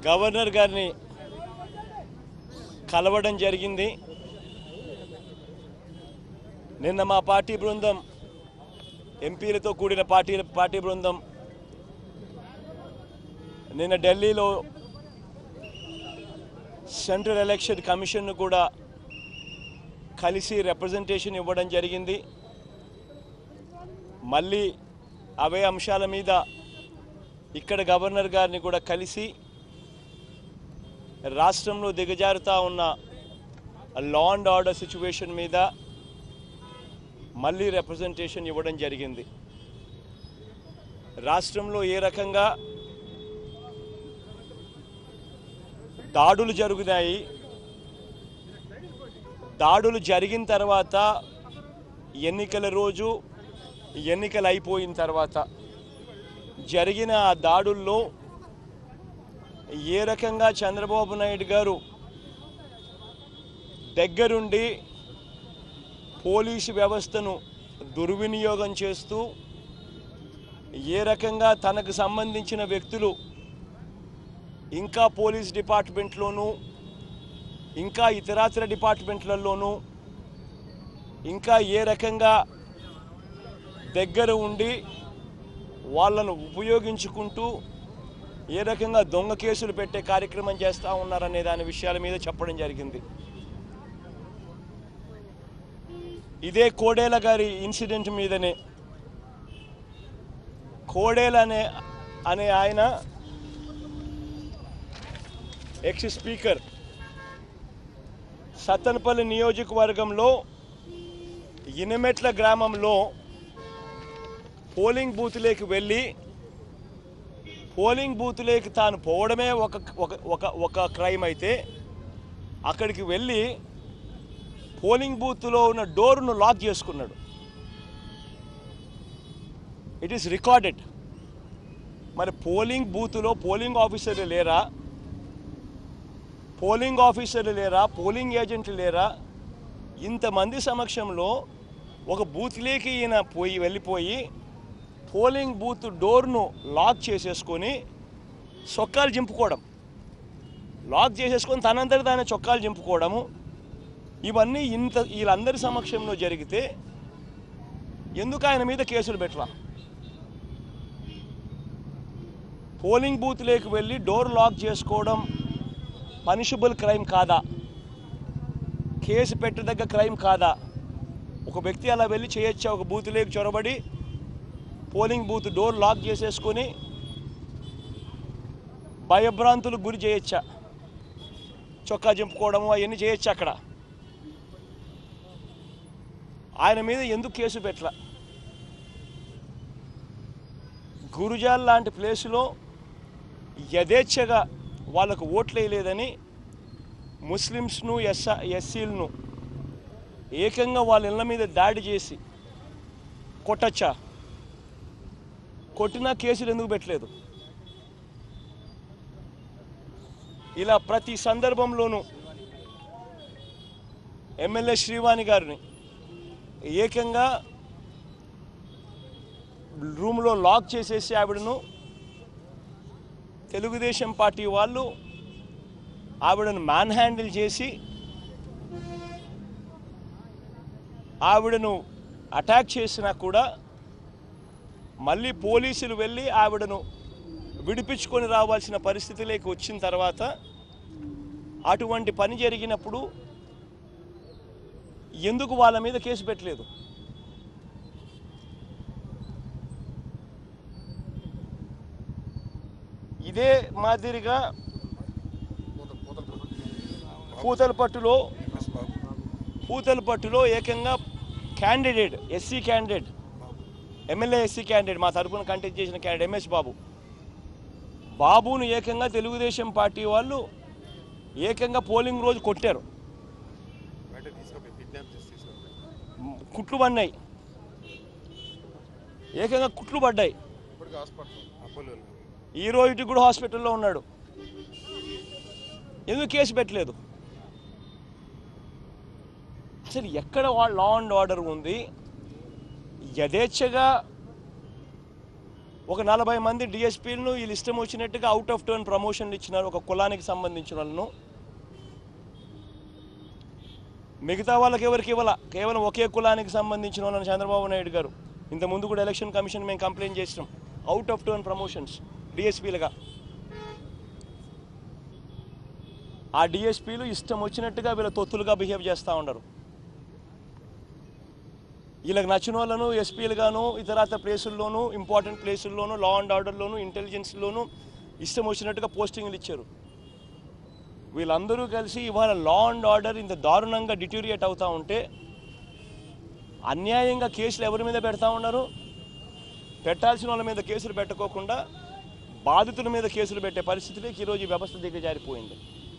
Governor గారిని కలవడం జరిగింది. నిన్న మా పార్టీ బృందం, ఎంపీలతో కూడిన పార్టీ బృందం నిన్న ఢిల్లీలో సెంట్రల్ ఎలక్షన్ కమిషన్ను కూడా కలిసి రిప్రజెంటేషన్ ఇవ్వడం జరిగింది. మళ్ళీ అవే అంశాల మీద ఇక్కడ గవర్నర్ గారిని కూడా కలిసి రాష్ట్రంలో దిగజారుతా ఉన్న లా అండ్ ఆర్డర్ సిచ్యువేషన్ మీద మళ్ళీ రిప్రజెంటేషన్ ఇవ్వడం జరిగింది. రాష్ట్రంలో ఏ రకంగా దాడులు జరుగుతాయి, దాడులు జరిగిన తర్వాత ఎన్నికల రోజు, ఎన్నికలు అయిపోయిన తర్వాత జరిగిన ఆ దాడుల్లో ఏ రకంగా చంద్రబాబు నాయుడు గారు దగ్గరుండి పోలీసు వ్యవస్థను దుర్వినియోగం చేస్తూ, ఏ రకంగా తనకు సంబంధించిన వ్యక్తులు ఇంకా పోలీస్ డిపార్ట్మెంట్లోనూ, ఇంకా ఇతరాతర డిపార్ట్మెంట్లలోనూ ఇంకా ఏ రకంగా దగ్గర ఉండి వాళ్ళను ఉపయోగించుకుంటూ ఏ రకంగా దొంగ కేసులు పెట్టే కార్యక్రమం చేస్తూ ఉన్నారనే దాని విషయాల మీద చెప్పడం జరిగింది. ఇదే కోడేల గారి ఇన్సిడెంట్ మీదనే కోడేల అనే ఆయన ఎక్స్ స్పీకర్ సత్తెనపల్లి నియోజకవర్గంలో ఇనమెట్ల గ్రామంలో పోలింగ్ బూత్లోకి వెళ్ళి పోలింగ్ బూత్లోకి తాను పోవడమే ఒక క్రైమ్ అయితే, అక్కడికి వెళ్ళి పోలింగ్ బూత్లో ఉన్న డోర్ను లాక్ చేసుకున్నాడు. It is recorded. మరి పోలింగ్ బూత్లో పోలింగ్ ఆఫీసర్లు లేరా, పోలింగ్ ఏజెంట్లు లేరా? ఇంతమంది సమక్షంలో ఒక బూత్లోకి ఈయన వెళ్ళిపోయి పోలింగ్ బూత్ డోర్ను లాక్ చేసేసుకొని చొక్కాలు చింపుకోవడం, లాక్ చేసేసుకొని తనంతటి తానే చొక్కాలు చింపుకోవడము, ఇవన్నీ వీళ్ళందరి సమక్షంలో జరిగితే ఎందుకు ఆయన మీద కేసులు పెట్టరా? పోలింగ్ బూత్లోకి వెళ్ళి డోర్ లాక్ చేసుకోవడం పనిషబుల్ క్రైమ్ కాదా? కేసు పెట్టదగ్గ క్రైమ్ కాదా? ఒక వ్యక్తి అలా వెళ్ళి చేయొచ్చా? ఒక బూత్లోకి చొరబడి పోలింగ్ బూత్ డోర్ లాక్ చేసేసుకొని భయభ్రాంతులకు గురి చేయొచ్చా? చొక్కా చింపుకోవడము అవన్నీ చేయొచ్చా? అక్కడ ఆయన మీద ఎందుకు కేసు పెట్టలా? గురుజాల్ లాంటి ప్లేసులో యథేచ్ఛగా వాళ్ళకు ఓట్లు వేయలేదని ముస్లిమ్స్ను ఎస్సీలను ఏకంగా వాళ్ళ ఇళ్ళ మీద దాడి చేసి కొట్టచ్చా? కొట్టినా కేసులు ఎందుకు పెట్టలేదు? ఇలా ప్రతి సందర్భంలోనూ ఎమ్మెల్యే శ్రీవాణి గారిని ఏకంగా రూమ్లో లాక్ చేసేసి ఆవిడను తెలుగుదేశం పార్టీ వాళ్ళు ఆవిడను మ్యాన్ హ్యాండిల్ చేసి ఆవిడను అటాక్ చేసినా కూడా మళ్ళీ పోలీసులు వెళ్ళి ఆవిడను విడిపించుకొని రావాల్సిన పరిస్థితిలోకి వచ్చిన తర్వాత అటువంటి పని జరిగినప్పుడు ఎందుకు వాళ్ళ మీద కేసు పెట్టలేదు? ఇదే మాదిరిగా పూతలపట్టులో ఏకంగా candidate, SC candidate, MLA SC candidate, మా తరఫున కంటెస్ట్ చేసిన క్యాండిడేట్ ఎంఎస్ బాబును ఏకంగా తెలుగుదేశం పార్టీ వాళ్ళు ఏకంగా పోలింగ్ రోజు కొట్టారు. కుట్లు పడినాయి, ఏకంగా కుట్లు పడ్డాయి. ఈ రోజుకి కూడా హాస్పిటల్లో ఉన్నాడు. ఎందుకు కేసు పెట్టలేదు? అసలు ఎక్కడ లా అండ్ ఆర్డర్ ఉంది? యథేచ్ఛగా ఒక 40 మంది డిఎస్పీలను వీళ్ళు ఇష్టం వచ్చినట్టుగా అవుట్ ఆఫ్ టర్న్ ప్రమోషన్లు ఇచ్చినారు ఒక కులానికి సంబంధించిన వాళ్ళను. మిగతా వాళ్ళకి ఎవరికి ఇవ్వాల, కేవలం ఒకే కులానికి సంబంధించిన వాళ్ళని చంద్రబాబు నాయుడు గారు. ఇంతకుముందు కూడా ఎలక్షన్ కమిషన్ మేము కంప్లైంట్ చేసినాం, అవుట్ ఆఫ్ టర్న్ ప్రమోషన్స్ డిఎస్పీలుగా. ఆ డిఎస్పీలు ఇష్టం వచ్చినట్టుగా వీళ్ళ తొత్తులుగా బిహేవ్ చేస్తూ ఉన్నారు. వీళ్ళకి నచ్చిన వాళ్ళను ఎస్పీలుగాను ఇతరత్ర ప్లేసుల్లోనూ, ఇంపార్టెంట్ ప్లేసుల్లోనూ, లా అండ్ ఆర్డర్లోనూ, ఇంటెలిజెన్స్లోనూ ఇష్టం వచ్చినట్టుగా పోస్టింగ్లు ఇచ్చారు. వీళ్ళందరూ కలిసి ఇవాళ లా అండ్ ఆర్డర్ ఇంత దారుణంగా డిటీరియేట్ అవుతూ ఉంటే అన్యాయంగా కేసులు ఎవరి మీద పెడతా ఉన్నారు? పెట్టాల్సిన వాళ్ళ మీద కేసులు పెట్టకోకుండా బాధితుల మీద కేసులు పెట్టే పరిస్థితిలోకి ఈరోజు ఈ వ్యవస్థ దిగజారిపోయింది.